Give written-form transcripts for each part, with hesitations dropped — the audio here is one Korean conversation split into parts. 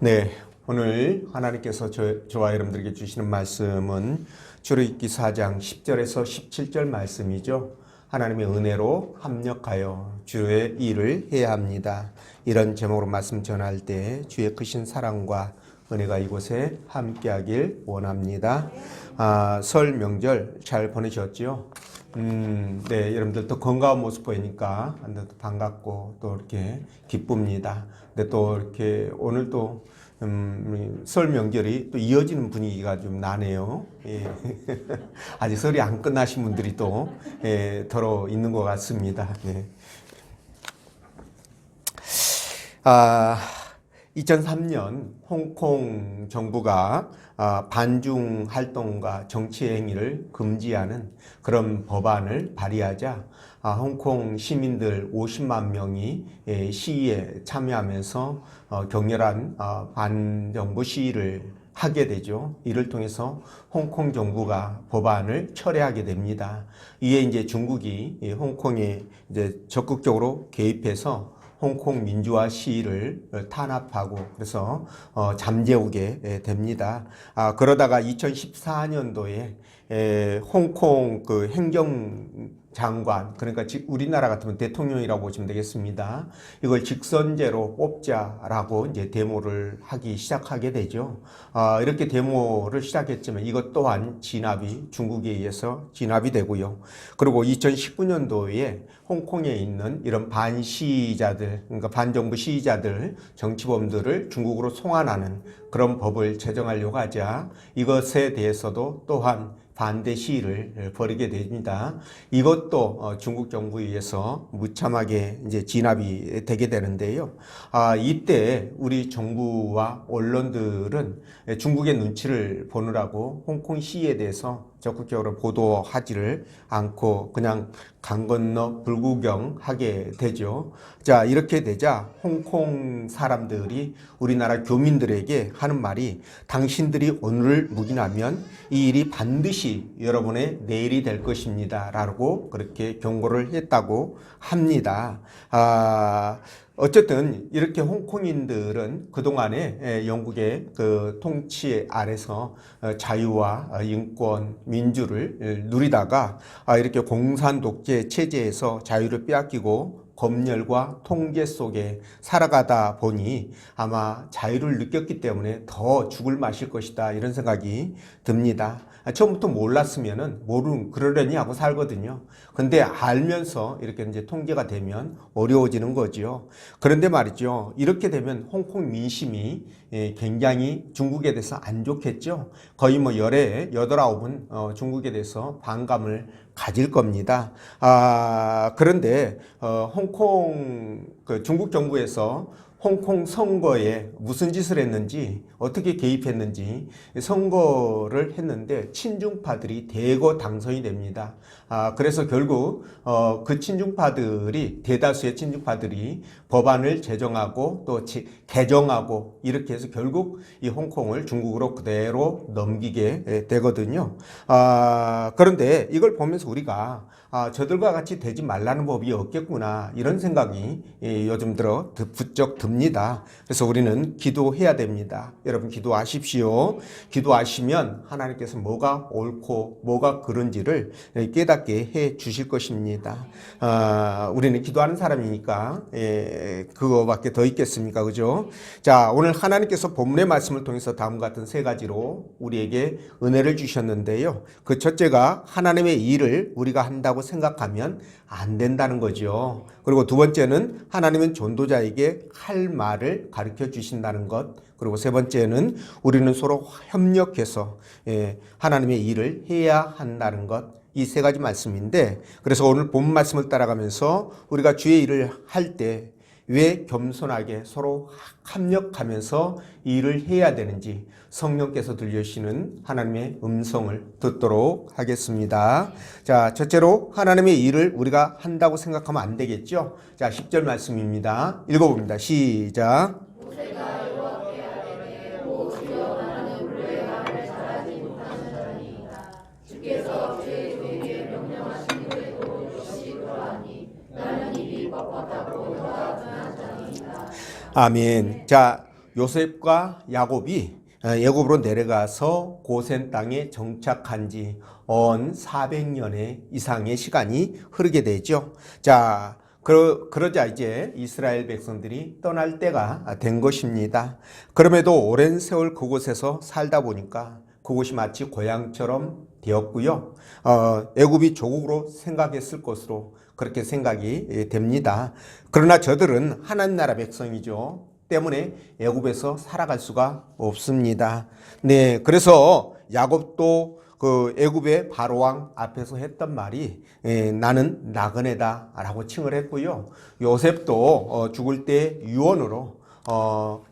네, 오늘 하나님께서 저와 여러분들에게 주시는 말씀은 출애굽기 4장 10절에서 17절 말씀이죠. 하나님의 은혜로 합력하여 주의 일을 해야 합니다. 이런 제목으로 말씀 전할 때 주의 크신 사랑과 은혜가 이곳에 함께하길 원합니다. 설 명절 잘 보내셨죠? 네, 여러분들도 건강한 모습 보이니까 반갑고 또 이렇게 기쁩니다. 근데 또 이렇게 오늘 또 설 명절이 또 이어지는 분위기가 좀 나네요. 예. 아직 설이 안 끝나신 분들이 또 더러 있는 것 같습니다. 네. 2003년 홍콩 정부가 반중 활동과 정치 행위를 금지하는 그런 법안을 발의하자 홍콩 시민들 50만 명이 시위에 참여하면서 격렬한 반정부 시위를 하게 되죠. 이를 통해서 홍콩 정부가 법안을 철회하게 됩니다. 이에 이제 중국이 홍콩에 이제 적극적으로 개입해서 홍콩 민주화 시위를 탄압하고 그래서 잠재우게 됩니다. 그러다가 2014년도에 홍콩 그 행정장관, 그러니까 우리나라 같으면 대통령이라고 보시면 되겠습니다. 이걸 직선제로 뽑자라고 이제 데모를 하기 시작하게 되죠. 이렇게 데모를 시작했지만 이것 또한 중국에 의해서 진압이 되고요. 그리고 2019년도에 홍콩에 있는 이런 반시위자들, 그러니까 반정부 시위자들, 정치범들을 중국으로 송환하는 그런 법을 제정하려고 하자 이것에 대해서도 또한 반대 시위를 벌이게 됩니다. 이것도 중국 정부에 의해서 무참하게 이제 진압이 되게 되는데요. 이때 우리 정부와 언론들은 중국의 눈치를 보느라고 홍콩 시위에 대해서 적극적으로 보도하지를 않고 그냥 강 건너 불구경하게 되죠. 자, 이렇게 되자 홍콩 사람들이 우리나라 교민들에게 하는 말이 당신들이 오늘을 묵인하면 이 일이 반드시 여러분의 내일이 될 것입니다. 라고 그렇게 경고를 했다고 합니다. 어쨌든 이렇게 홍콩인들은 그동안에 영국의 그 통치 아래서 자유와 인권, 민주를 누리다가 이렇게 공산 독재 체제에서 자유를 빼앗기고 검열과 통제 속에 살아가다 보니 아마 자유를 느꼈기 때문에 더 죽을 맛일 것이다 이런 생각이 듭니다. 처음부터 몰랐으면은 그러려니 하고 살거든요. 근데 알면서 이렇게 이제 통제가 되면 어려워지는 거죠. 그런데 말이죠. 이렇게 되면 홍콩 민심이 굉장히 중국에 대해서 안 좋겠죠. 거의 뭐 열에 8, 9은 중국에 대해서 반감을 가질 겁니다. 그런데 홍콩 중국 정부에서 홍콩 선거에 무슨 짓을 했는지 어떻게 개입했는지 선거를 했는데 친중파들이 대거 당선이 됩니다. 그래서 결국 그 친중파들이 대다수의 친중파들이 법안을 제정하고 또 개정하고 이렇게 해서 결국 이 홍콩을 중국으로 그대로 넘기게 되거든요. 그런데 이걸 보면서 우리가 저들과 같이 되지 말라는 법이 없겠구나 이런 생각이 요즘 들어 부쩍 듭니다. 그래서 우리는 기도해야 됩니다. 여러분 기도하십시오. 기도하시면 하나님께서 뭐가 옳고 뭐가 그른지를 깨닫게 해 주실 것입니다. 우리는 기도하는 사람이니까 그거밖에 더 있겠습니까? 그죠? 자, 오늘 하나님께서 본문의 말씀을 통해서 다음과 같은 세 가지로 우리에게 은혜를 주셨는데요. 그 첫째가 하나님의 일을 우리가 한다고 생각하면 안 된다는 거죠. 그리고 두 번째는 하나님은 전도자에게 할 말을 가르쳐 주신다는 것. 그리고 세 번째는 우리는 서로 협력해서 하나님의 일을 해야 한다는 것. 이 세 가지 말씀인데 그래서 오늘 본 말씀을 따라가면서 우리가 주의 일을 할 때 왜 겸손하게 서로 협력하면서 일을 해야 되는지 성령께서 들려주시는 하나님의 음성을 듣도록 하겠습니다. 자, 첫째로 하나님의 일을 우리가 한다고 생각하면 안 되겠죠. 자, 10절 말씀입니다. 읽어봅니다. 시작. 아멘. 자, 요셉과 야곱이 애굽으로 내려가서 고센 땅에 정착한 지 언 400년의 이상의 시간이 흐르게 되죠. 자, 그러자 이제 이스라엘 백성들이 떠날 때가 된 것입니다. 그럼에도 오랜 세월 그곳에서 살다 보니까 그곳이 마치 고향처럼 되었고요. 애굽이 조국으로 생각했을 것으로 그렇게 생각이 됩니다. 그러나 저들은 하나님 나라 백성이죠. 때문에 애굽에서 살아갈 수가 없습니다. 네, 그래서 야곱도 그 애굽의 바로왕 앞에서 했던 말이 나는 나그네다라고 칭을 했고요. 요셉도 죽을 때 유언으로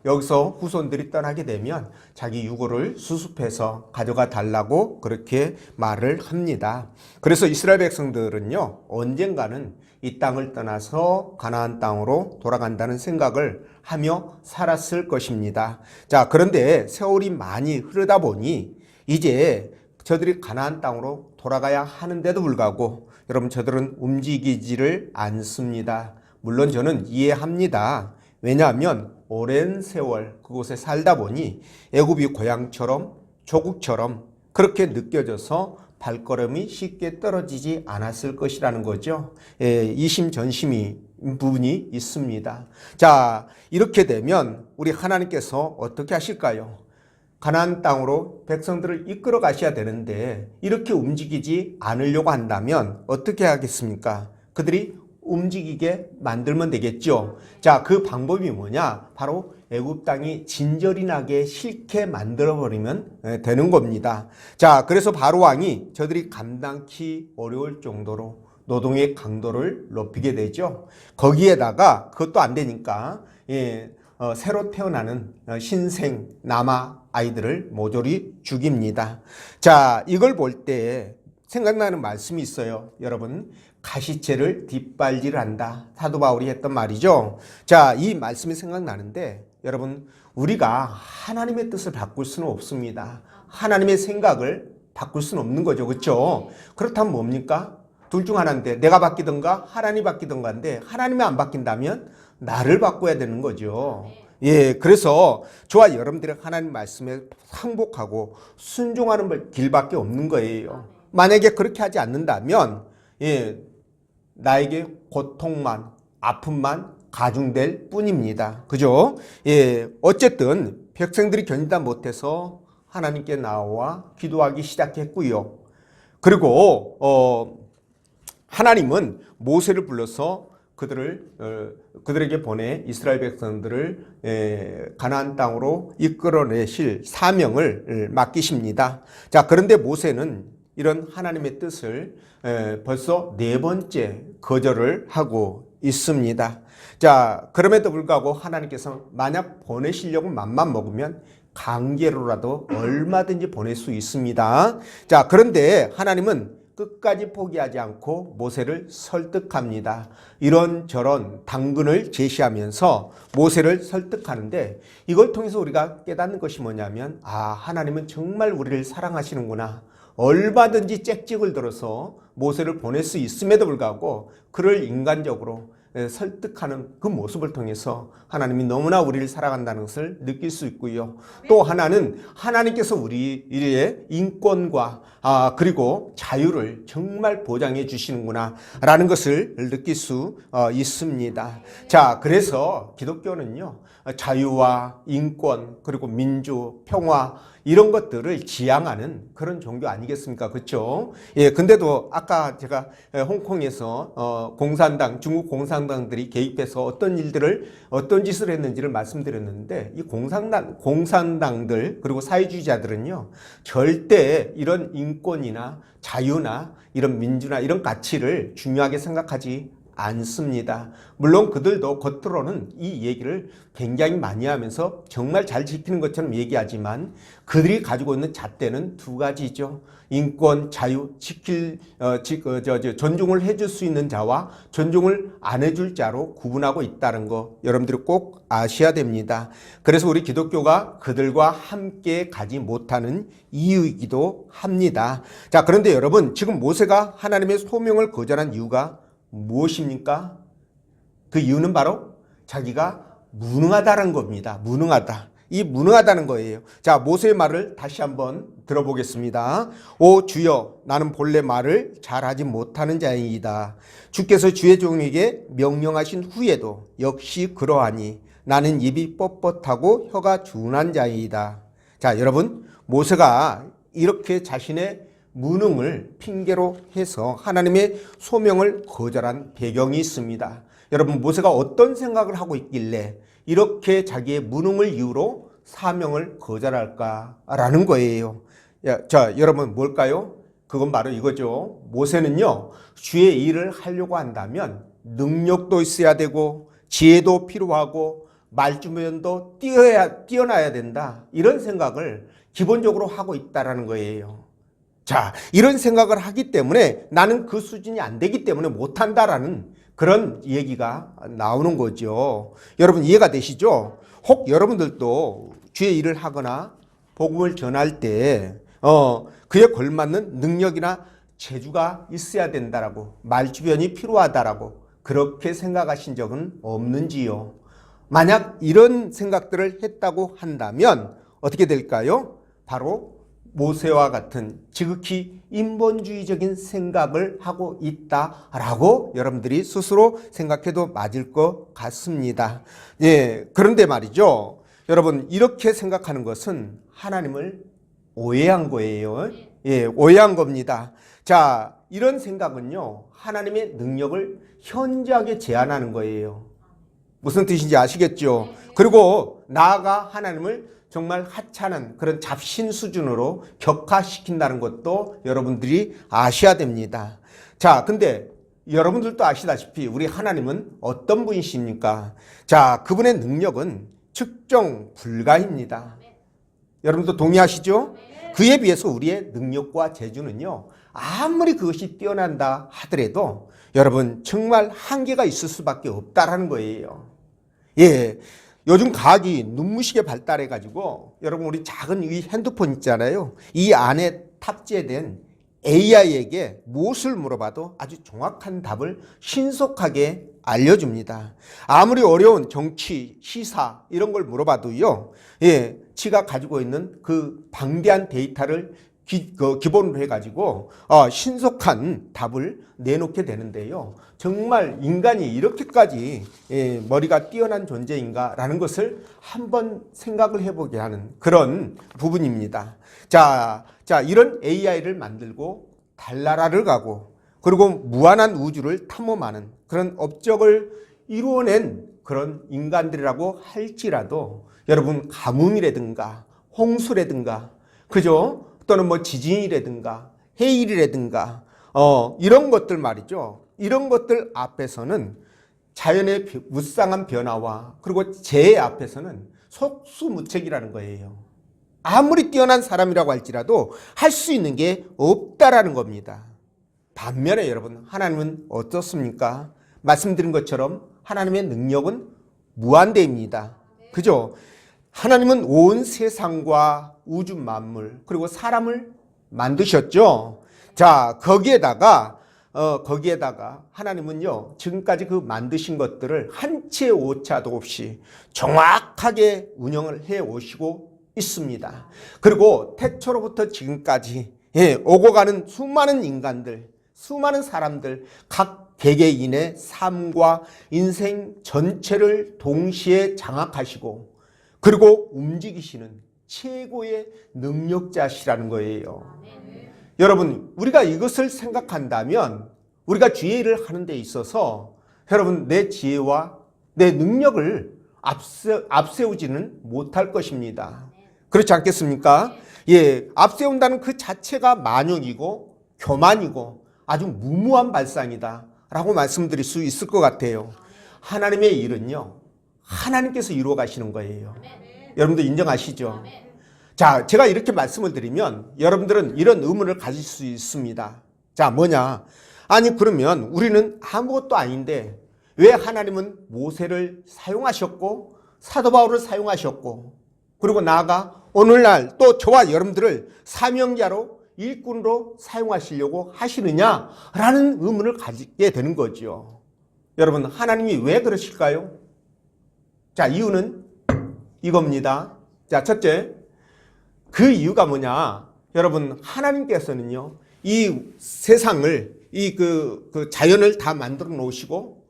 여기서 후손들이 떠나게 되면 자기 유고를 수습해서 가져가 달라고 그렇게 말을 합니다. 그래서 이스라엘 백성들은요, 언젠가는 이 땅을 떠나서 가나안 땅으로 돌아간다는 생각을 하며 살았을 것입니다. 자, 그런데 세월이 많이 흐르다 보니 이제 저들이 가나안 땅으로 돌아가야 하는데도 불구하고 여러분 저들은 움직이지를 않습니다. 물론 저는 이해합니다. 왜냐하면 오랜 세월 그곳에 살다 보니 애굽이 고향처럼 조국처럼 그렇게 느껴져서 발걸음이 쉽게 떨어지지 않았을 것이라는 거죠. 이심전심이 부분이 있습니다. 자, 이렇게 되면 우리 하나님께서 어떻게 하실까요? 가나안 땅으로 백성들을 이끌어 가셔야 되는데 이렇게 움직이지 않으려고 한다면 어떻게 하겠습니까? 그들이 움직이게 만들면 되겠죠. 자, 그 방법이 뭐냐? 바로 애굽 땅이 진절이 나게 싫게 만들어버리면 되는 겁니다. 자, 그래서 바로 왕이 저들이 감당치 어려울 정도로 노동의 강도를 높이게 되죠. 거기에다가 그것도 안 되니까 새로 태어나는 신생 남아 아이들을 모조리 죽입니다. 자, 이걸 볼 때 생각나는 말씀이 있어요. 여러분, 가시채를 뒷발질을 한다. 사도 바울이 했던 말이죠. 자, 이 말씀이 생각나는데 여러분, 우리가 하나님의 뜻을 바꿀 수는 없습니다. 하나님의 생각을 바꿀 수는 없는 거죠. 그렇죠? 그렇다면 뭡니까? 둘 중 하나인데 내가 바뀌든가 하나님이 바뀌든가인데 하나님이 안 바뀐다면 나를 바꿔야 되는 거죠. 예, 그래서 저와 여러분들이 하나님 말씀에 항복하고 순종하는 길밖에 없는 거예요. 만약에 그렇게 하지 않는다면 나에게 고통만 아픔만 가중될 뿐입니다. 그죠? 어쨌든 백성들이 견디다 못해서 하나님께 나와 기도하기 시작했고요. 그리고 하나님은 모세를 불러서 그들에게 보내 이스라엘 백성들을 가나안 땅으로 이끌어내실 사명을 맡기십니다. 자, 그런데 모세는 이런 하나님의 뜻을 벌써 4번째 거절을 하고 있습니다. 자, 그럼에도 불구하고 하나님께서 만약 보내시려고 맘만 먹으면 강제로라도 얼마든지 보낼 수 있습니다. 자, 그런데 하나님은 끝까지 포기하지 않고 모세를 설득합니다. 이런저런 당근을 제시하면서 모세를 설득하는데 이걸 통해서 우리가 깨닫는 것이 뭐냐면 하나님은 정말 우리를 사랑하시는구나. 얼마든지 짹짹을 들어서 모세를 보낼 수 있음에도 불구하고 그를 인간적으로 설득하는 그 모습을 통해서 하나님이 너무나 우리를 사랑한다는 것을 느낄 수 있고요. 또 하나는 하나님께서 우리의 인권과 그리고 자유를 정말 보장해 주시는구나 라는 것을 느낄 수 있습니다. 자, 그래서 기독교는요, 자유와 인권 그리고 민주, 평화 이런 것들을 지향하는 그런 종교 아니겠습니까? 그렇죠? 예, 근데도 아까 제가 홍콩에서 공산당, 중국 공산당들이 개입해서 어떤 짓을 했는지를 말씀드렸는데 이 공산당들 그리고 사회주의자들은요, 절대 이런 인권이나 자유나 이런 민주나 이런 가치를 중요하게 생각하지 않습니다. 물론 그들도 겉으로는 이 얘기를 굉장히 많이 하면서 정말 잘 지키는 것처럼 얘기하지만 그들이 가지고 있는 잣대는 두 가지죠. 인권, 자유, 존중을 해줄 수 있는 자와 존중을 안 해줄 자로 구분하고 있다는 거 여러분들이 꼭 아셔야 됩니다. 그래서 우리 기독교가 그들과 함께 가지 못하는 이유이기도 합니다. 자, 그런데 여러분, 지금 모세가 하나님의 소명을 거절한 이유가 무엇입니까? 그 이유는 바로 자기가 무능하다는 겁니다. 무능하다. 이 무능하다는 거예요. 자, 모세의 말을 다시 한번 들어보겠습니다. 오 주여, 나는 본래 말을 잘하지 못하는 자이다. 주께서 주의 종에게 명령하신 후에도 역시 그러하니 나는 입이 뻣뻣하고 혀가 둔한 자이다. 자, 여러분, 모세가 이렇게 자신의 무능을 핑계로 해서 하나님의 소명을 거절한 배경이 있습니다. 여러분, 모세가 어떤 생각을 하고 있길래 이렇게 자기의 무능을 이유로 사명을 거절할까라는 거예요. 자, 여러분 뭘까요? 그건 바로 이거죠. 모세는요, 주의 일을 하려고 한다면 능력도 있어야 되고 지혜도 필요하고 말주변도 뛰어나야 된다. 이런 생각을 기본적으로 하고 있다라는 거예요. 자, 이런 생각을 하기 때문에 나는 그 수준이 안 되기 때문에 못한다라는 그런 얘기가 나오는 거죠. 여러분 이해가 되시죠? 혹 여러분들도 주의 일을 하거나 복음을 전할 때 그에 걸맞는 능력이나 재주가 있어야 된다라고, 말주변이 필요하다라고 그렇게 생각하신 적은 없는지요? 만약 이런 생각들을 했다고 한다면 어떻게 될까요? 바로 모세와 같은 지극히 인본주의적인 생각을 하고 있다라고 여러분들이 스스로 생각해도 맞을 것 같습니다. 예, 그런데 말이죠. 여러분, 이렇게 생각하는 것은 하나님을 오해한 거예요. 예, 오해한 겁니다. 자, 이런 생각은요, 하나님의 능력을 현저하게 제한하는 거예요. 무슨 뜻인지 아시겠죠? 그리고 나아가 하나님을 정말 하찮은 그런 잡신 수준으로 격화시킨다는 것도 여러분들이 아셔야 됩니다. 자, 근데 여러분들도 아시다시피 우리 하나님은 어떤 분이십니까? 자, 그분의 능력은 측정 불가입니다. 여러분도 동의하시죠? 그에 비해서 우리의 능력과 재주는요, 아무리 그것이 뛰어난다 하더라도 여러분 정말 한계가 있을 수밖에 없다라는 거예요. 예. 요즘 과학이 눈부시게 발달해 가지고 여러분 우리 작은 이 핸드폰 있잖아요. 이 안에 탑재된 AI에게 무엇을 물어봐도 아주 정확한 답을 신속하게 알려줍니다. 아무리 어려운 정치, 시사 이런 걸 물어봐도요. 예, 지가 가지고 있는 그 방대한 데이터를 기본으로 해가지고 신속한 답을 내놓게 되는데요. 정말 인간이 이렇게까지 머리가 뛰어난 존재인가라는 것을 한번 생각을 해보게 하는 그런 부분입니다. 자, 이런 AI를 만들고 달나라를 가고 그리고 무한한 우주를 탐험하는 그런 업적을 이루어낸 그런 인간들이라고 할지라도 여러분 가뭄이라든가 홍수라든가 그죠? 또는 뭐 지진이라든가 해일이라든가 이런 것들 말이죠. 이런 것들 앞에서는 자연의 무쌍한 변화와 그리고 재해 앞에서는 속수무책이라는 거예요. 아무리 뛰어난 사람이라고 할지라도 할 수 있는 게 없다라는 겁니다. 반면에 여러분 하나님은 어떻습니까? 말씀드린 것처럼 하나님의 능력은 무한대입니다. 그죠? 하나님은 온 세상과 우주 만물 그리고 사람을 만드셨죠. 자, 거기에다가 하나님은요 지금까지 그 만드신 것들을 한 채 오차도 없이 정확하게 운영을 해 오시고 있습니다. 그리고 태초로부터 지금까지 오고 가는 수많은 인간들, 수많은 사람들, 각 개개인의 삶과 인생 전체를 동시에 장악하시고 그리고 움직이시는 최고의 능력자시라는 거예요. 여러분, 우리가 이것을 생각한다면 우리가 주의 일을 하는 데 있어서 여러분 내 지혜와 내 능력을 앞세우지는 못할 것입니다. 그렇지 않겠습니까? 예, 앞세운다는 그 자체가 만용이고 교만이고 아주 무모한 발상이다 라고 말씀드릴 수 있을 것 같아요. 하나님의 일은요 하나님께서 이루어 가시는 거예요. 여러분들 인정하시죠? 자, 제가 이렇게 말씀을 드리면 여러분들은 이런 의문을 가질 수 있습니다. 자, 뭐냐? 아니 그러면 우리는 아무것도 아닌데 왜 하나님은 모세를 사용하셨고 사도 바울을 사용하셨고 그리고 나아가 오늘날 또 저와 여러분들을 사명자로 일꾼으로 사용하시려고 하시느냐라는 의문을 가지게 되는 거죠. 여러분 하나님이 왜 그러실까요? 자, 이유는 이겁니다. 자, 첫째, 그 이유가 뭐냐? 여러분, 하나님께서는요, 이 세상을, 그 자연을 다 만들어 놓으시고,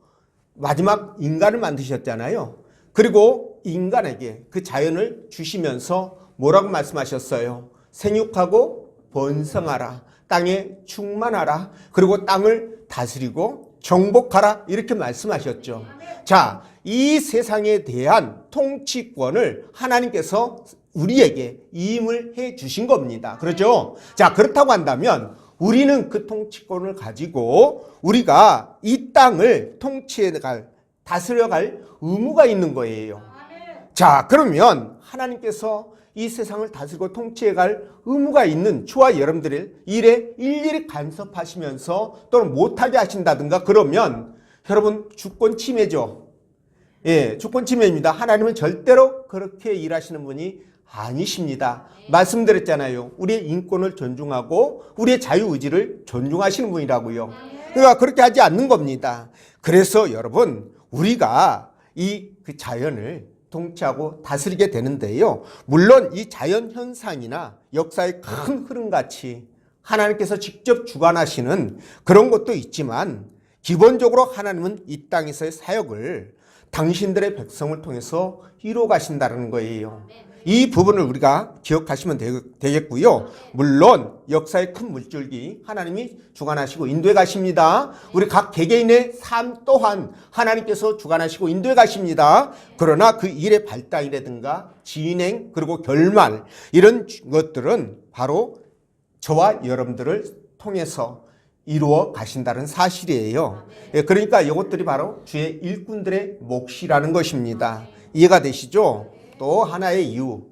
마지막 인간을 만드셨잖아요. 그리고 인간에게 그 자연을 주시면서 뭐라고 말씀하셨어요? 생육하고 번성하라. 땅에 충만하라. 그리고 땅을 다스리고 정복하라. 이렇게 말씀하셨죠. 자, 이 세상에 대한 통치권을 하나님께서 우리에게 임을 해 주신 겁니다. 그렇죠? 자, 그렇다고 한다면 우리는 그 통치권을 가지고 우리가 이 땅을 통치해갈, 다스려갈 의무가 있는 거예요. 자, 그러면 하나님께서 이 세상을 다스리고 통치해갈 의무가 있는 저와 여러분들의 일에 일일이 간섭하시면서 또는 못하게 하신다든가 그러면 여러분 주권 침해죠. 예, 주권 침해입니다. 하나님은 절대로 그렇게 일하시는 분이 아니십니다. 말씀드렸잖아요. 우리의 인권을 존중하고 우리의 자유의지를 존중하시는 분이라고요. 그러니까 그렇게 하지 않는 겁니다. 그래서 여러분 우리가 그 자연을 통치하고 다스리게 되는데요. 물론 이 자연 현상이나 역사의 큰 흐름같이 하나님께서 직접 주관하시는 그런 것도 있지만 기본적으로 하나님은 이 땅에서의 사역을 당신들의 백성을 통해서 이루어 가신다는 거예요. 이 부분을 우리가 기억하시면 되겠고요. 물론 역사의 큰 물줄기 하나님이 주관하시고 인도해 가십니다. 우리 각 개개인의 삶 또한 하나님께서 주관하시고 인도해 가십니다. 그러나 그 일의 발단이라든가 진행 그리고 결말 이런 것들은 바로 저와 여러분들을 통해서 이루어 가신다는 사실이에요. 그러니까 이것들이 바로 주의 일꾼들의 몫이라는 것입니다. 이해가 되시죠? 또 하나의 이유,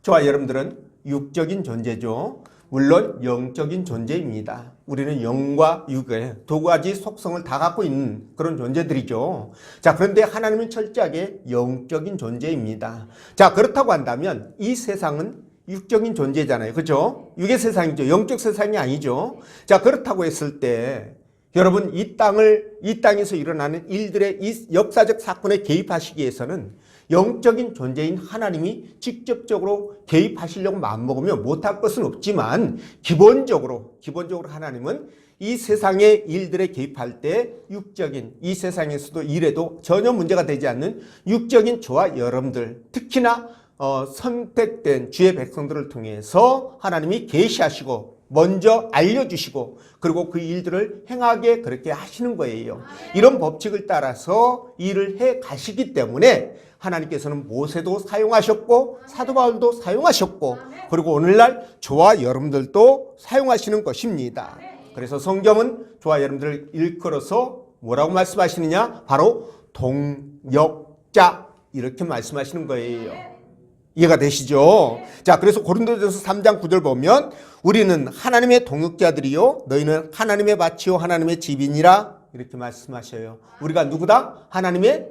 저와 여러분들은 육적인 존재죠. 물론 영적인 존재입니다. 우리는 영과 육의 두 가지 속성을 다 갖고 있는 그런 존재들이죠. 자, 그런데 하나님은 철저하게 영적인 존재입니다. 자, 그렇다고 한다면 이 세상은 육적인 존재잖아요. 그렇죠? 육의 세상이죠. 영적 세상이 아니죠. 자, 그렇다고 했을 때 여러분 이 땅에서 일어나는 일들의 이 역사적 사건에 개입하시기 위해서는 영적인 존재인 하나님이 직접적으로 개입하시려고 마음먹으면 못할 것은 없지만 기본적으로 하나님은 이 세상의 일들에 개입할 때 육적인 이 세상에서도 일에도 전혀 문제가 되지 않는 육적인 저와 여러분들 특히나 선택된 주의 백성들을 통해서 하나님이 계시하시고 먼저 알려주시고 그리고 그 일들을 행하게 그렇게 하시는 거예요. 이런 법칙을 따라서 일을 해 가시기 때문에 하나님께서는 모세도 사용하셨고 사도 바울도 사용하셨고 그리고 오늘날 저와 여러분들도 사용하시는 것입니다. 그래서 성경은 저와 여러분들을 일컬어서 뭐라고 말씀하시느냐? 바로 동역자 이렇게 말씀하시는 거예요. 이해가 되시죠? 자, 그래서 고린도전서 3장 9절 보면 우리는 하나님의 동역자들이요 너희는 하나님의 밭이요 하나님의 집이니라 이렇게 말씀하셔요. 우리가 누구다? 하나님의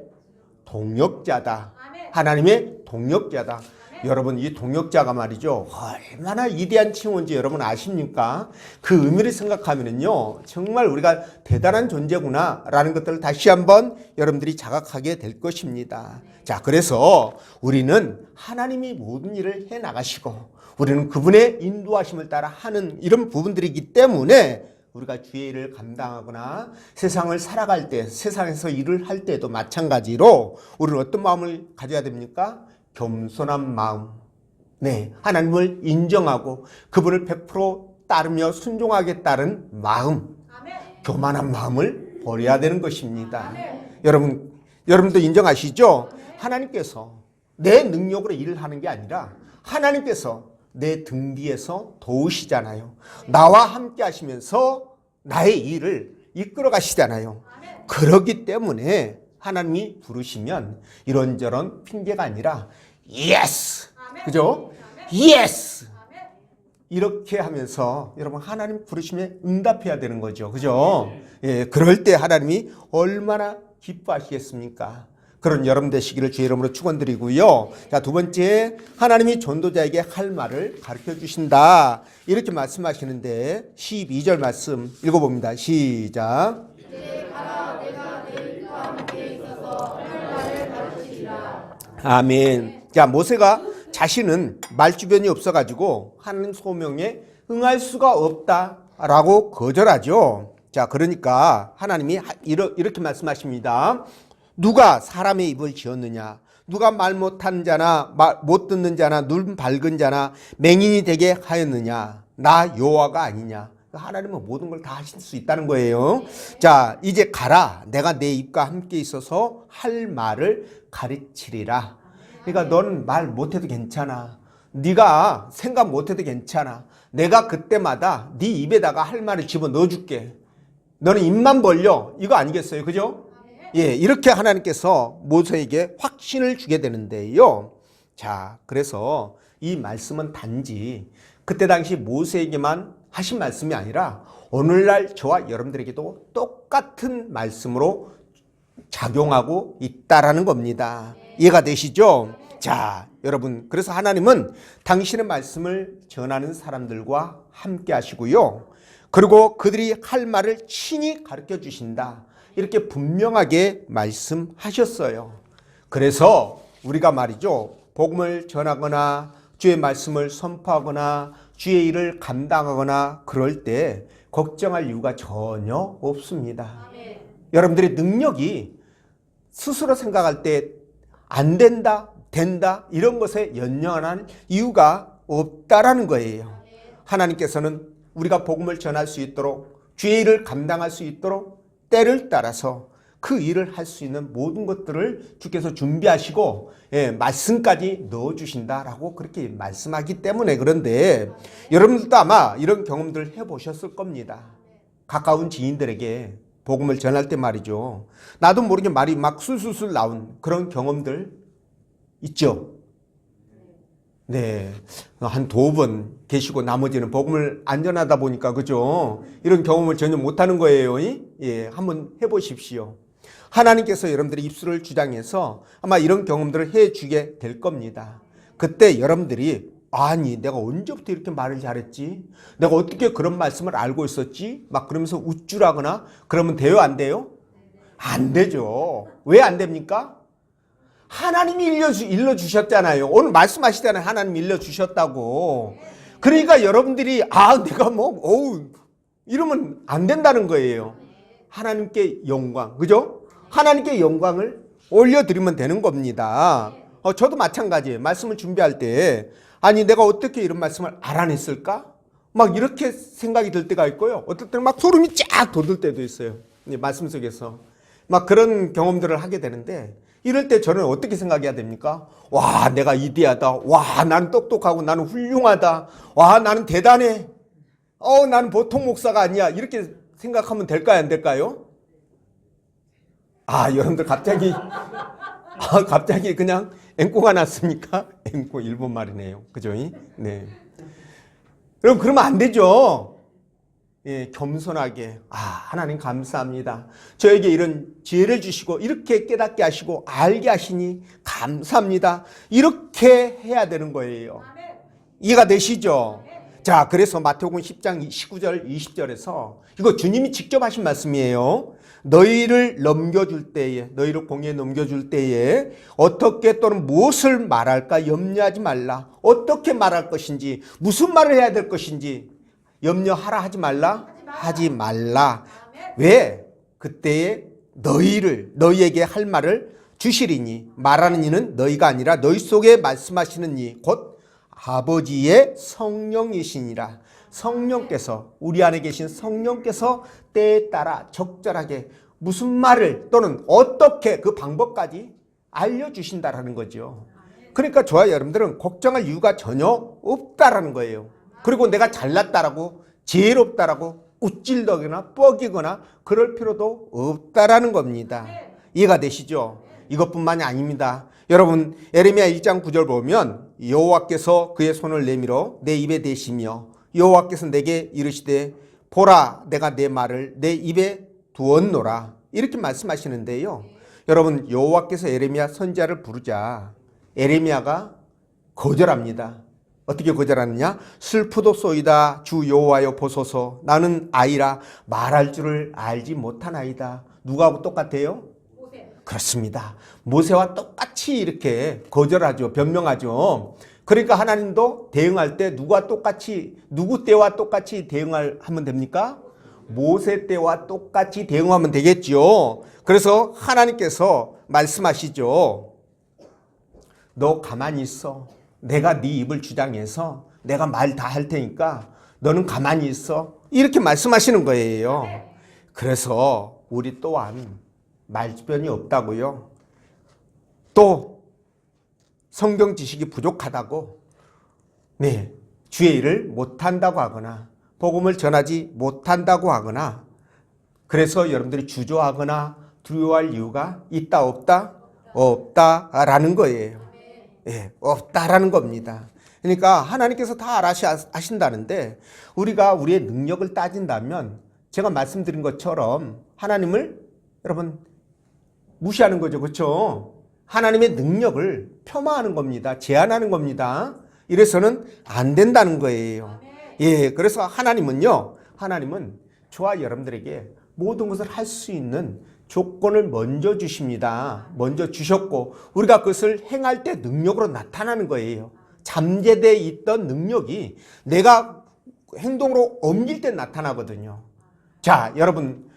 동역자다. 하나님의 동역자다. 여러분 이 동역자가 말이죠 얼마나 위대한 칭호인지 여러분 아십니까? 그 의미를 생각하면요 정말 우리가 대단한 존재구나 라는 것들을 다시 한번 여러분들이 자각하게 될 것입니다. 자, 그래서 우리는 하나님이 모든 일을 해 나가시고 우리는 그분의 인도하심을 따라 하는 이런 부분들이기 때문에 우리가 주의 일을 감당하거나 세상을 살아갈 때 세상에서 일을 할 때도 마찬가지로 우리는 어떤 마음을 가져야 됩니까? 겸손한 마음. 네, 하나님을 인정하고 그분을 100% 따르며 순종하게 따른 마음. 교만한 마음을 버려야 되는 것입니다. 여러분도 인정하시죠? 하나님께서 내 능력으로 일을 하는 게 아니라 하나님께서 내 등 뒤에서 도우시잖아요. 나와 함께 하시면서 나의 일을 이끌어 가시잖아요. 그렇기 때문에 하나님이 부르시면 이런저런 핑계가 아니라 예스! 그죠? 예스! 이렇게 하면서 여러분 하나님 부르심에 응답해야 되는 거죠. 그죠? 예, 그럴 때 하나님이 얼마나 기뻐하시겠습니까? 그런 여러분 되시기를 주의 이름으로 축원드리고요. 자, 두 번째, 하나님이 전도자에게 할 말을 가르쳐 주신다. 이렇게 말씀하시는데 12절 말씀 읽어봅니다. 시작. 이제 가라, 내가 너희와 함께 있어서 할 말을 가르치리라. 아멘. 자, 모세가 자신은 말주변이 없어가지고 하나님 소명에 응할 수가 없다라고 거절하죠. 자, 그러니까 하나님이 이렇게 말씀하십니다. 누가 사람의 입을 지었느냐? 누가 말 못하는 자나 못 듣는 자나 눈 밝은 자나 맹인이 되게 하였느냐? 나 여호와가 아니냐? 하나님은 모든 걸 다 하실 수 있다는 거예요. 자, 이제 가라. 내가 내 입과 함께 있어서 할 말을 가르치리라. 그러니까 넌 말 못해도 괜찮아. 네가 생각 못해도 괜찮아. 내가 그때마다 네 입에다가 할 말을 집어넣어 줄게. 너는 입만 벌려. 이거 아니겠어요? 그죠? 예, 이렇게 하나님께서 모세에게 확신을 주게 되는데요. 자, 그래서 이 말씀은 단지 그때 당시 모세에게만 하신 말씀이 아니라 오늘날 저와 여러분들에게도 똑같은 말씀으로 작용하고 있다라는 겁니다. 이해가 되시죠? 자, 여러분, 그래서 하나님은 당신의 말씀을 전하는 사람들과 함께 하시고요. 그리고 그들이 할 말을 친히 가르쳐 주신다. 이렇게 분명하게 말씀하셨어요. 그래서 우리가 말이죠, 복음을 전하거나 주의 말씀을 선포하거나 주의 일을 감당하거나 그럴 때 걱정할 이유가 전혀 없습니다. 여러분들의 능력이 스스로 생각할 때 안 된다, 된다 이런 것에 연연할 이유가 없다라는 거예요. 하나님께서는 우리가 복음을 전할 수 있도록 주의 일을 감당할 수 있도록 때를 따라서 그 일을 할 수 있는 모든 것들을 주께서 준비하시고 말씀까지 넣어주신다라고 그렇게 말씀하기 때문에. 그런데 여러분들도 아마 이런 경험들을 해보셨을 겁니다. 가까운 지인들에게 복음을 전할 때 말이죠, 나도 모르게 말이 막 술술술 나온 그런 경험들 있죠. 네, 한 2번 계시고 나머지는 복음을 안 전하다 보니까, 그죠? 이런 경험을 전혀 못하는 거예요. 예, 한번 해보십시오. 하나님께서 여러분들의 입술을 주장해서 아마 이런 경험들을 해주게 될 겁니다. 그때 여러분들이 아니 내가 언제부터 이렇게 말을 잘했지? 내가 어떻게 그런 말씀을 알고 있었지? 막 그러면서 우쭐하거나 그러면 돼요? 안 돼요? 안 되죠. 왜 안 됩니까? 하나님이 일러주셨잖아요. 오늘 말씀하시잖아요. 하나님이 일러주셨다고. 그러니까 여러분들이 내가 이러면 안 된다는 거예요. 하나님께 영광, 그죠? 하나님께 영광을 올려드리면 되는 겁니다. 저도 마찬가지예요. 말씀을 준비할 때 아니 내가 어떻게 이런 말씀을 알아냈을까? 막 이렇게 생각이 들 때가 있고요. 어떨 때는 막 소름이 쫙 돋을 때도 있어요. 말씀 속에서 막 그런 경험들을 하게 되는데, 이럴 때 저는 어떻게 생각해야 됩니까? 와, 내가 이대하다. 와, 나는 똑똑하고 나는 훌륭하다. 와, 나는 대단해. 나는 보통 목사가 아니야. 이렇게 생각하면 될까요? 안 될까요? 여러분들 갑자기 그냥 앵꼬가 났습니까? 앵꼬 일본 말이네요. 그죠? 네. 그럼 그러면 안 되죠. 예, 겸손하게 하나님 감사합니다. 저에게 이런 지혜를 주시고 이렇게 깨닫게 하시고 알게 하시니 감사합니다. 이렇게 해야 되는 거예요. 이해가 되시죠? 자, 그래서 마태복음 10장 19절 20절에서 이거 주님이 직접 하신 말씀이에요. 너희를 넘겨줄 때에, 너희를 공에 넘겨줄 때에 어떻게 또는 무엇을 말할까 염려하지 말라. 어떻게 말할 것인지, 무슨 말을 해야 될 것인지 염려하라 하지 말라? 하지 말라. 왜? 그때에 너희에게 할 말을 주시리니, 말하는 이는 너희가 아니라 너희 속에 말씀하시는 이 곧 아버지의 성령이시니라. 성령께서, 우리 안에 계신 성령께서 때에 따라 적절하게 무슨 말을 또는 어떻게 그 방법까지 알려주신다라는 거죠. 그러니까 저와 여러분들은 걱정할 이유가 전혀 없다라는 거예요. 그리고 내가 잘났다라고 지혜롭다라고 우쭐거리거나 뻐기거나 그럴 필요도 없다라는 겁니다. 이해가 되시죠? 이것뿐만이 아닙니다. 여러분, 에레미야 1장 9절 보면 여호와께서 그의 손을 내밀어 내 입에 대시며 여호와께서 내게 이르시되 보라 내가 내 말을 내 입에 두었노라. 이렇게 말씀하시는데요. 여러분, 여호와께서 에레미야 선지자를 부르자 에레미야가 거절합니다. 어떻게 거절하느냐? 슬프도소이다 주 여호와여 보소서 나는 아이라 말할 줄을 알지 못하나이다. 누구하고 똑같아요? 모세. 그렇습니다. 모세와 똑같이 이렇게 거절하죠. 변명하죠. 그러니까 하나님도 대응할 때 누구 때와 똑같이 하면 됩니까? 모세 때와 똑같이 대응하면 되겠죠. 그래서 하나님께서 말씀하시죠. 너 가만히 있어. 내가 네 입을 주장해서 내가 말 다 할 테니까 너는 가만히 있어. 이렇게 말씀하시는 거예요. 그래서 우리 또한 말주변이 없다고요. 또 성경 지식이 부족하다고 주의 일을 못한다고 하거나 복음을 전하지 못한다고 하거나 그래서 여러분들이 주저하거나 두려워할 이유가 있다 없다? 없다라는 거예요. 없다라는 겁니다. 그러니까 하나님께서 다 아신다는데 우리가 우리의 능력을 따진다면 제가 말씀드린 것처럼 하나님을 여러분 무시하는 거죠. 그렇죠? 하나님의 능력을 폄하하는 겁니다. 제한하는 겁니다. 이래서는 안 된다는 거예요. 그래서 하나님은 저와 여러분들에게 모든 것을 할 수 있는 조건을 먼저 주십니다. 먼저 주셨고 우리가 그것을 행할 때 능력으로 나타나는 거예요. 잠재되어 있던 능력이 내가 행동으로 옮길 때 나타나거든요. 자, 여러분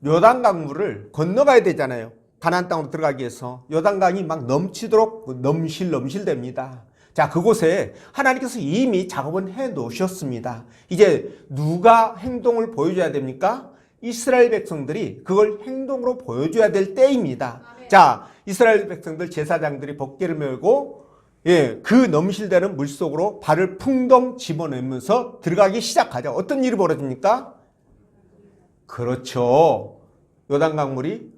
요단강물을 건너가야 되잖아요. 가나안 땅으로 들어가기 위해서 요단강이 막 넘치도록 넘실됩니다. 자, 그곳에 하나님께서 이미 작업은 해 놓으셨습니다. 이제 누가 행동을 보여줘야 됩니까? 이스라엘 백성들이 그걸 행동으로 보여줘야 될 때입니다. 자, 이스라엘 백성들 제사장들이 법궤를 메고 그 넘실대는 물속으로 발을 풍덩 집어넣으면서 들어가기 시작하죠. 어떤 일이 벌어집니까? 그렇죠. 요단강물이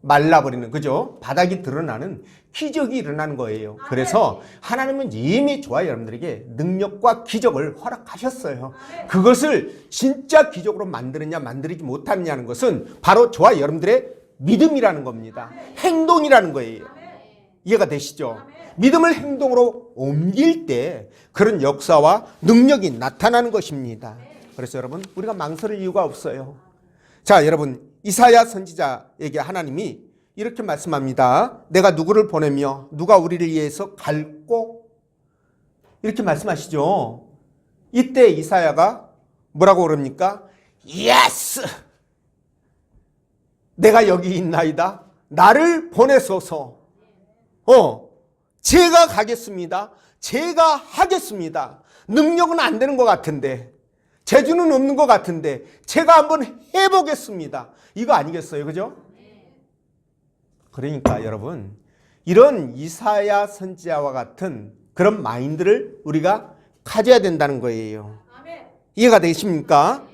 말라버리는, 그죠? 바닥이 드러나는 기적이 일어나는 거예요. 그래서 하나님은 이미 저와 여러분들에게 능력과 기적을 허락하셨어요. 그것을 진짜 기적으로 만드느냐 만들지 못하느냐는 것은 바로 저와 여러분들의 믿음이라는 겁니다. 행동이라는 거예요. 이해가 되시죠? 믿음을 행동으로 옮길 때 그런 역사와 능력이 나타나는 것입니다. 그래서 여러분 우리가 망설일 이유가 없어요. 자, 여러분 이사야 선지자에게 하나님이 이렇게 말씀합니다. 내가 누구를 보내며 누가 우리를 위해서 갈고 이렇게 말씀하시죠. 이때 이사야가 뭐라고 그럽니까? 예스! 내가 여기 있나이다. 나를 보내소서. 제가 가겠습니다. 제가 하겠습니다. 능력은 안 되는 것 같은데 재주는 없는 것 같은데 제가 한번 해보겠습니다. 이거 아니겠어요? 그죠? 그러니까 여러분 이런 이사야 선지자와 같은 그런 마인드를 우리가 가져야 된다는 거예요. 이해가 되십니까?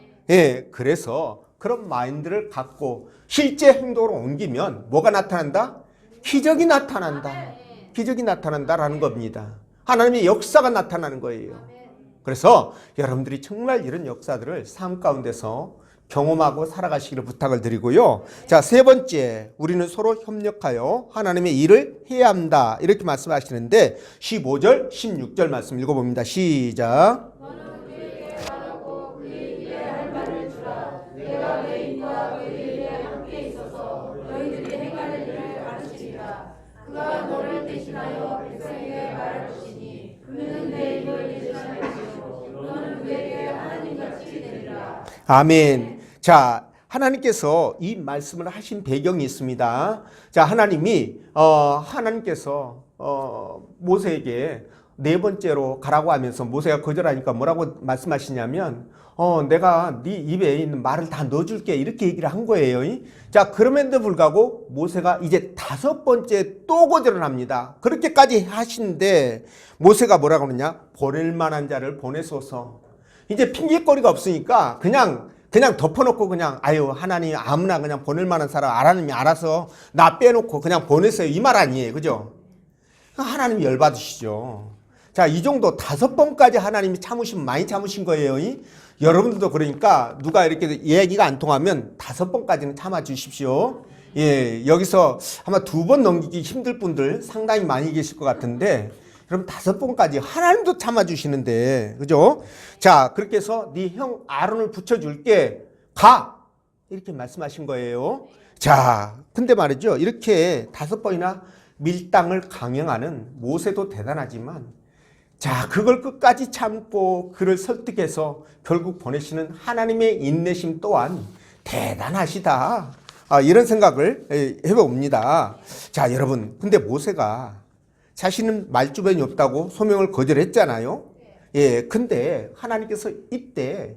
그래서 그런 마인드를 갖고 실제 행동으로 옮기면 뭐가 나타난다? 기적이 나타난다. 기적이 나타난다라는 겁니다. 하나님의 역사가 나타나는 거예요. 그래서 여러분들이 정말 이런 역사들을 삶 가운데서 경험하고 살아가시기를 부탁을 드리고요. 자, 세 번째, 우리는 서로 협력하여 하나님의 일을 해야 한다. 이렇게 말씀하시는데 15절, 16절 말씀 읽어봅니다. 시작. 너는 그에게 말하고 그에게 할 말을 주라. 내가 내 입과 그의 입에 함께 있어서 너희들이 행하는 일을 가르치리라. 그가 너를 대신하여 백성에게 말할 것이니 그는 내 입을 대신할 것이요 너는 그에게 하나님같이 되리라. 아멘. 자, 하나님께서 이 말씀을 하신 배경이 있습니다. 자, 하나님께서 모세에게 네 번째로 가라고 하면서 모세가 거절하니까 뭐라고 말씀하시냐면 내가 네 입에 있는 말을 다 넣어줄게 이렇게 얘기를 한 거예요. 자, 그럼에도 불구하고 모세가 이제 다섯 번째 또 거절을 합니다. 그렇게까지 하시는데 모세가 뭐라고 그러냐? 보낼 만한 자를 보내소서. 이제 핑계거리가 없으니까 그냥 덮어놓고 하나님 아무나 그냥 보낼 만한 사람 하나님이 알아서 나 빼놓고 그냥 보냈어요. 이 말 아니에요. 그죠? 하나님이 열받으시죠. 자, 이 정도 다섯 번까지 하나님이 참으시면 많이 참으신 거예요. 여러분들도 그러니까 누가 이렇게 얘기가 안 통하면 다섯 번까지는 참아 주십시오. 여기서 아마 두 번 넘기기 힘들 분들 상당히 많이 계실 것 같은데 그럼 다섯 번까지 하나님도 참아주시는데, 그죠? 자, 그렇게 해서 네 형 아론을 붙여줄게. 가! 이렇게 말씀하신 거예요. 자, 근데 말이죠. 이렇게 다섯 번이나 밀당을 강행하는 모세도 대단하지만 자, 그걸 끝까지 참고 그를 설득해서 결국 보내시는 하나님의 인내심 또한 대단하시다. 이런 생각을 해봅니다. 자, 여러분, 근데 모세가 자신은 말주변이 없다고 소명을 거절했잖아요. 예, 근데 하나님께서 이때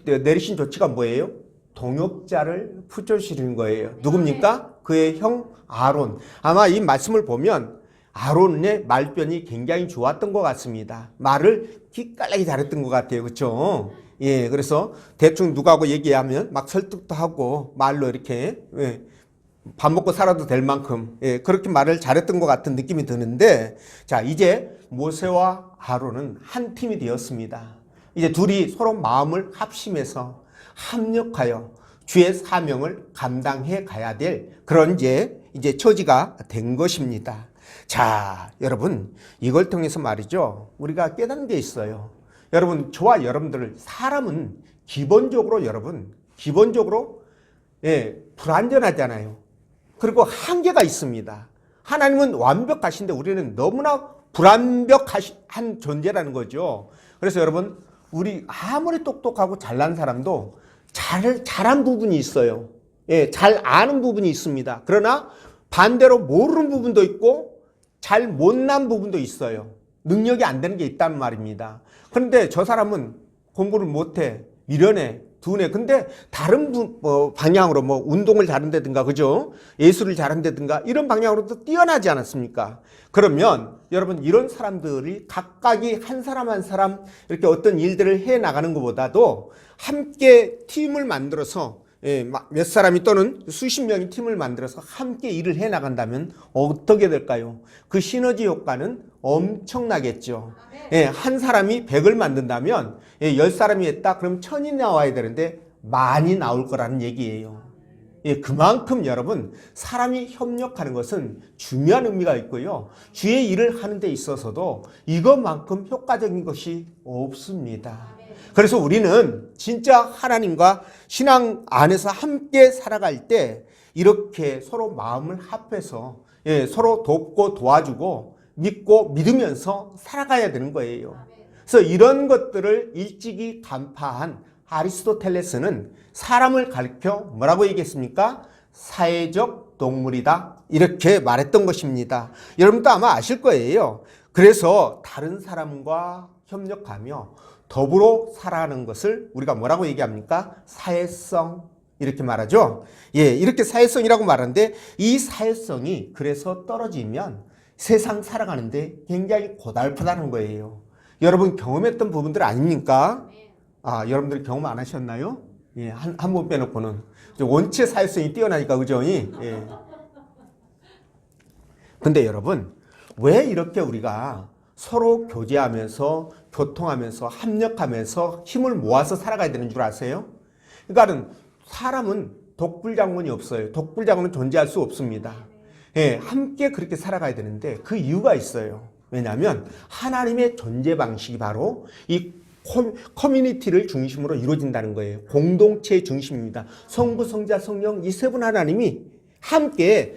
내리신 조치가 뭐예요? 동역자를 붙여주시는 거예요. 누굽니까? 그의 형 아론. 아마 이 말씀을 보면 아론의 말변이 굉장히 좋았던 것 같습니다. 말을 기깔나게 잘했던 것 같아요. 그렇죠? 예, 그래서 대충 누구하고 얘기하면 막 설득도 하고 말로 이렇게 밥 먹고 살아도 될 만큼 그렇게 말을 잘했던 것 같은 느낌이 드는데, 자, 이제 모세와 아론은 한 팀이 되었습니다. 이제 둘이 서로 마음을 합심해서 합력하여 주의 사명을 감당해 가야 될 그런 이제 처지가 된 것입니다. 자, 여러분, 이걸 통해서 말이죠, 우리가 깨닫는 게 있어요. 여러분, 저와 여러분들, 사람은 기본적으로 불완전하잖아요. 그리고 한계가 있습니다. 하나님은 완벽하신데 우리는 너무나 불완벽한 존재라는 거죠. 그래서 여러분, 우리 아무리 똑똑하고 잘난 사람도 잘한 부분이 있어요. 예, 잘 아는 부분이 있습니다. 그러나 반대로 모르는 부분도 있고 잘 못난 부분도 있어요. 능력이 안 되는 게 있단 말입니다. 그런데 저 사람은 공부를 못해, 미련해, 둔해. 근데 다른 방향으로 운동을 잘한다든가, 그죠? 예술을 잘한다든가 이런 방향으로도 뛰어나지 않았습니까? 그러면 여러분, 이런 사람들이 각각이 한 사람 한 사람 이렇게 어떤 일들을 해 나가는 것보다도 함께 팀을 만들어서 몇 사람이 또는 수십 명이 팀을 만들어서 함께 일을 해 나간다면 어떻게 될까요? 그 시너지 효과는 엄청나겠죠. 한 사람이 100을 만든다면 10사람이 했다 그럼 1000이 나와야 되는데 많이 나올 거라는 얘기예요. 그만큼 여러분, 사람이 협력하는 것은 중요한 의미가 있고요. 주의 일을 하는 데 있어서도 이것만큼 효과적인 것이 없습니다. 그래서 우리는 진짜 하나님과 신앙 안에서 함께 살아갈 때 이렇게 서로 마음을 합해서 서로 돕고 도와주고 믿고 믿으면서 살아가야 되는 거예요. 그래서 이런 것들을 일찍이 간파한 아리스토텔레스는 사람을 가리켜 뭐라고 얘기했습니까? 사회적 동물이다, 이렇게 말했던 것입니다. 여러분도 아마 아실 거예요. 그래서 다른 사람과 협력하며 더불어 살아가는 것을 우리가 뭐라고 얘기합니까? 사회성, 이렇게 말하죠. 이렇게 사회성이라고 말하는데, 이 사회성이 그래서 떨어지면 세상 살아가는데 굉장히 고달프다는 거예요. 여러분 경험했던 부분들 아닙니까? 여러분들 경험 안 하셨나요? 한 번 빼놓고는 원체 사회성이 뛰어나니까, 그죠? 근데 여러분, 왜 이렇게 우리가 서로 교제하면서 교통하면서 합력하면서 힘을 모아서 살아가야 되는 줄 아세요? 그러니까 사람은 독불장군이 없어요. 독불장군은 존재할 수 없습니다. 함께 그렇게 살아가야 되는데 그 이유가 있어요. 왜냐하면 하나님의 존재 방식이 바로 이 커뮤니티를 중심으로 이루어진다는 거예요. 공동체 중심입니다. 성부, 성자, 성령 이 세 분 하나님이 함께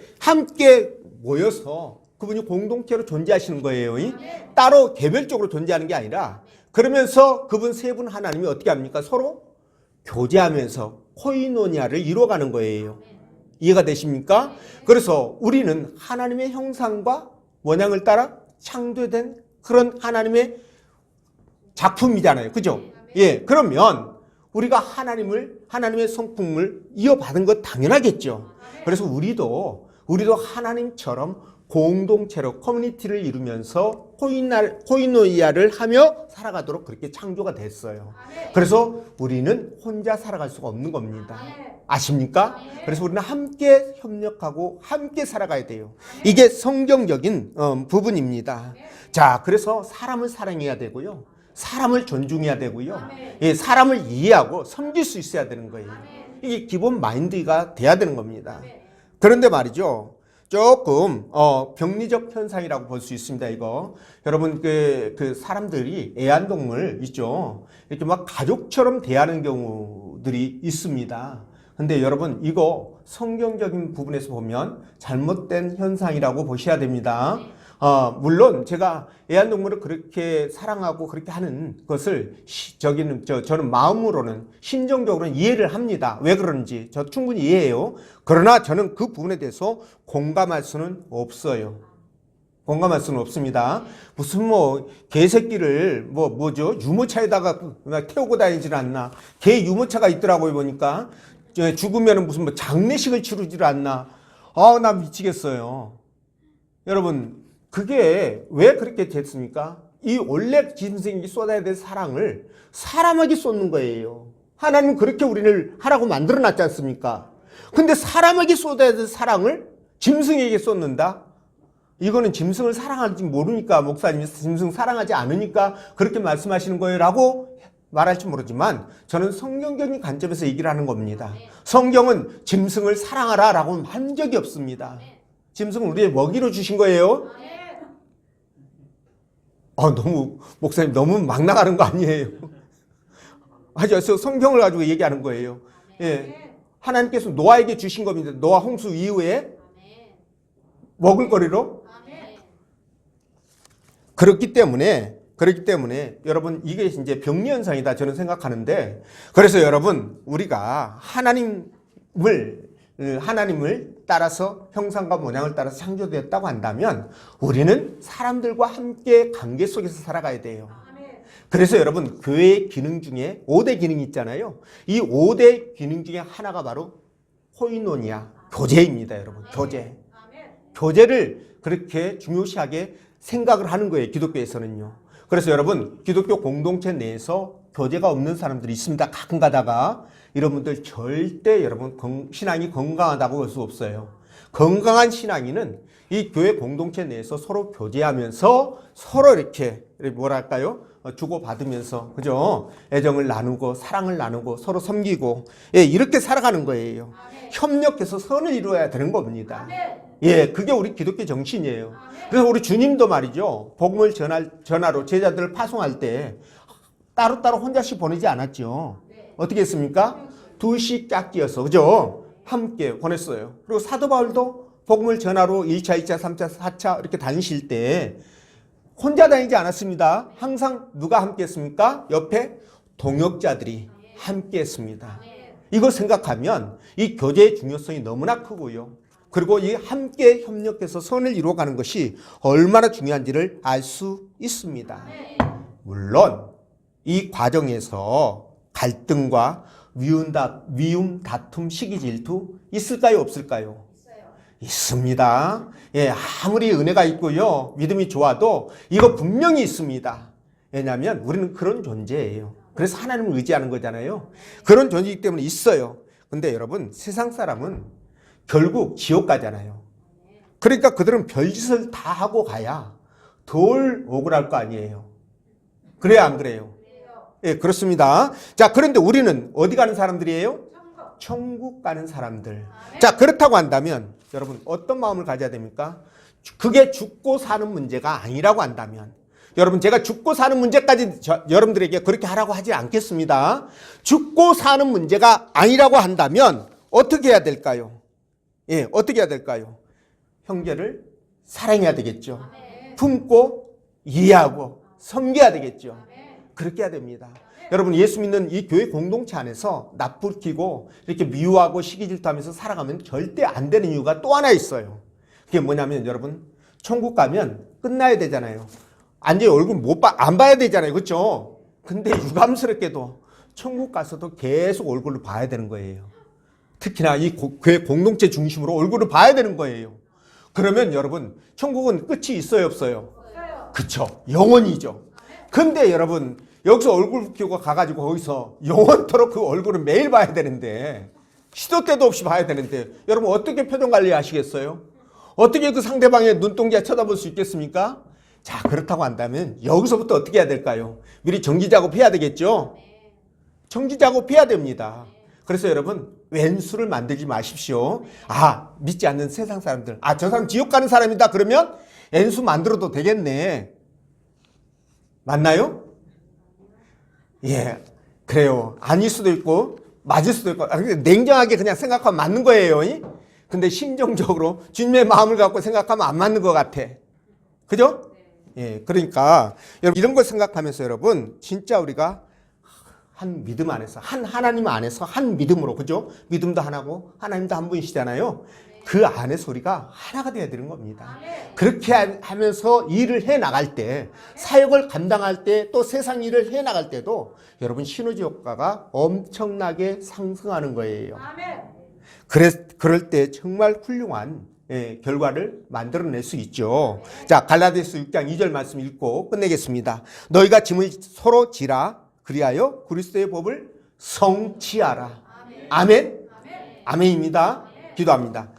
모여서 그분이 공동체로 존재하시는 거예요. 따로 개별적으로 존재하는 게 아니라, 그러면서 그분 세 분 하나님이 어떻게 합니까? 서로 교제하면서 코이노니아를 이루어가는 거예요. 이해가 되십니까? 그래서 우리는 하나님의 형상과 모양을 따라 창조된 그런 하나님의 작품이잖아요. 그죠? 그러면 우리가 하나님의 성품을 이어받은 것 당연하겠죠. 그래서 우리도 하나님처럼 공동체로 커뮤니티를 이루면서 코이노이아를 하며 살아가도록 그렇게 창조가 됐어요. 그래서 우리는 혼자 살아갈 수가 없는 겁니다. 아십니까? 그래서 우리는 함께 협력하고 함께 살아가야 돼요. 이게 성경적인 부분입니다. 자, 그래서 사람을 사랑해야 되고요. 사람을 존중해야 되고요. 사람을 이해하고 섬길 수 있어야 되는 거예요. 이게 기본 마인드가 돼야 되는 겁니다. 그런데 말이죠, 조금 병리적 현상이라고 볼 수 있습니다. 이거 여러분, 그 사람들이 애완동물 있죠, 이렇게 막 가족처럼 대하는 경우들이 있습니다. 근데 여러분, 이거 성경적인 부분에서 보면 잘못된 현상이라고 보셔야 됩니다. 물론 제가 애완동물을 그렇게 사랑하고 그렇게 하는 것을 저는 마음으로는 심정적으로는 이해를 합니다. 왜 그런지 저 충분히 이해해요. 그러나 저는 그 부분에 대해서 공감할 수는 없어요. 공감할 수는 없습니다. 무슨 개새끼를 뭐죠? 유모차에다가 태우고 다니질 않나? 개 유모차가 있더라고요, 보니까. 죽으면 무슨 장례식을 치르질 않나? 나 미치겠어요. 여러분, 그게 왜 그렇게 됐습니까? 이 원래 짐승에게 쏟아야 될 사랑을 사람에게 쏟는 거예요. 하나님 그렇게 우리를 하라고 만들어 놨지 않습니까? 근데 사람에게 쏟아야 될 사랑을 짐승에게 쏟는다? 이거는 짐승을 사랑하지 모르니까 목사님이 짐승 사랑하지 않으니까 그렇게 말씀하시는 거예요 라고 말할지 모르지만 저는 성경적인 관점에서 얘기를 하는 겁니다. 성경은 짐승을 사랑하라 라고 한 적이 없습니다. 짐승은 우리의 먹이로 주신 거예요. 목사님 너무 막 나가는 거 아니에요? 아주 성경을 가지고 얘기하는 거예요. 예. 하나님께서 노아에게 주신 겁니다. 노아 홍수 이후에 먹을 거리로. 그렇기 때문에 여러분 이게 이제 병리현상이다 저는 생각하는데, 그래서 여러분 우리가 하나님을 따라서 형상과 모양을 따라서 창조되었다고 한다면 우리는 사람들과 함께 관계 속에서 살아가야 돼요. 그래서 여러분 교회의 기능 중에 5대 기능이 있잖아요. 이 5대 기능 중에 하나가 바로 코이노니아, 교제입니다. 여러분 교제. 교제를 그렇게 중요시하게 생각을 하는 거예요. 기독교에서는요. 그래서 여러분 기독교 공동체 내에서 교제가 없는 사람들이 있습니다. 가끔 가다가 이런 분들 절대 여러분 신앙이 건강하다고 볼 수 없어요. 건강한 신앙인은 이 교회 공동체 내에서 서로 교제하면서 서로 이렇게 뭐랄까요? 주고받으면서 그죠? 애정을 나누고 사랑을 나누고 서로 섬기고 이렇게 살아가는 거예요. 협력해서 선을 이루어야 되는 겁니다. 그게 우리 기독교 정신이에요. 그래서 우리 주님도 말이죠. 복음을 전하러 제자들을 파송할 때 따로따로 혼자씩 보내지 않았죠. 어떻게 했습니까? 둘씩 짝지어서 그죠? 함께 보냈어요. 그리고 사도 바울도 복음을 전하러 1차, 2차, 3차, 4차 이렇게 다니실 때 혼자 다니지 않았습니다. 항상 누가 함께 했습니까? 옆에 동역자들이 함께 했습니다. 이거 생각하면 이 교제의 중요성이 너무나 크고요. 그리고 이 함께 협력해서 선을 이루어가는 것이 얼마나 중요한지를 알 수 있습니다. 물론 이 과정에서 갈등과 미움, 다툼, 시기, 질투 있을까요? 없을까요? 있습니다. 아무리 은혜가 있고요. 믿음이 좋아도 이거 분명히 있습니다. 왜냐하면 우리는 그런 존재예요. 그래서 하나님을 의지하는 거잖아요. 그런 존재이기 때문에 있어요. 근데 여러분 세상 사람은 결국 지옥 가잖아요. 그러니까 그들은 별짓을 다 하고 가야 덜 억울할 거 아니에요. 그래요, 안 그래요? 그렇습니다. 자, 그런데 우리는 어디 가는 사람들이에요? 천국 가는 사람들. 자, 그렇다고 한다면 여러분 어떤 마음을 가져야 됩니까? 그게 죽고 사는 문제가 아니라고 한다면, 여러분 제가 죽고 사는 문제까지 여러분들에게 그렇게 하라고 하지 않겠습니다. 죽고 사는 문제가 아니라고 한다면 어떻게 해야 될까요? 어떻게 해야 될까요? 형제를 사랑해야 되겠죠. 품고 이해하고 섬겨야 되겠죠. 그렇게 해야 됩니다. 여러분 예수 믿는 이 교회 공동체 안에서 나쁘기고 이렇게 미워하고 시기질투하면서 살아가면 절대 안 되는 이유가 또 하나 있어요. 그게 뭐냐면 여러분 천국 가면 끝나야 되잖아요. 완전히 얼굴 안 봐야 되잖아요. 그렇죠? 근데 유감스럽게도 천국 가서도 계속 얼굴을 봐야 되는 거예요. 특히나 이 교회 공동체 중심으로 얼굴을 봐야 되는 거예요. 그러면 여러분 천국은 끝이 있어요, 없어요? 그쵸, 영원이죠. 근데 여러분 여기서 얼굴 키우고 가가지고 거기서 영원토록 그 얼굴을 매일 봐야 되는데, 시도 때도 없이 봐야 되는데 여러분 어떻게 표정 관리 하시겠어요? 어떻게 그 상대방의 눈동자 쳐다볼 수 있겠습니까? 자, 그렇다고 한다면 여기서부터 어떻게 해야 될까요? 미리 정지 작업해야 되겠죠? 정지 작업해야 됩니다. 그래서 여러분 왼수를 만들지 마십시오. 믿지 않는 세상 사람들, 저 사람 지옥 가는 사람이다 그러면 왼수 만들어도 되겠네. 맞나요? 그래요. 아닐 수도 있고 맞을 수도 있고, 냉정하게 그냥 생각하면 맞는 거예요. 근데 심정적으로 주님의 마음을 갖고 생각하면 안 맞는 것 같아. 그죠? 예, 그러니까 여러분 이런 걸 생각하면서 여러분 진짜 우리가 한 믿음 안에서 한 하나님 안에서 한 믿음으로 그죠? 믿음도 하나고 하나님도 한 분이시잖아요. 그 안에서 우리가 하나가 되어야 되는 겁니다. 그렇게 하면서 일을 해 나갈 때 사역을 감당할 때 또 세상 일을 해 나갈 때도 여러분 시너지 효과가 엄청나게 상승하는 거예요. 그럴 때 정말 훌륭한 결과를 만들어낼 수 있죠. 자, 갈라디아서 6장 2절 말씀 읽고 끝내겠습니다. 너희가 짐을 서로 지라 그리하여 그리스도의 법을 성취하라. 아멘. 아멘입니다. 기도합니다.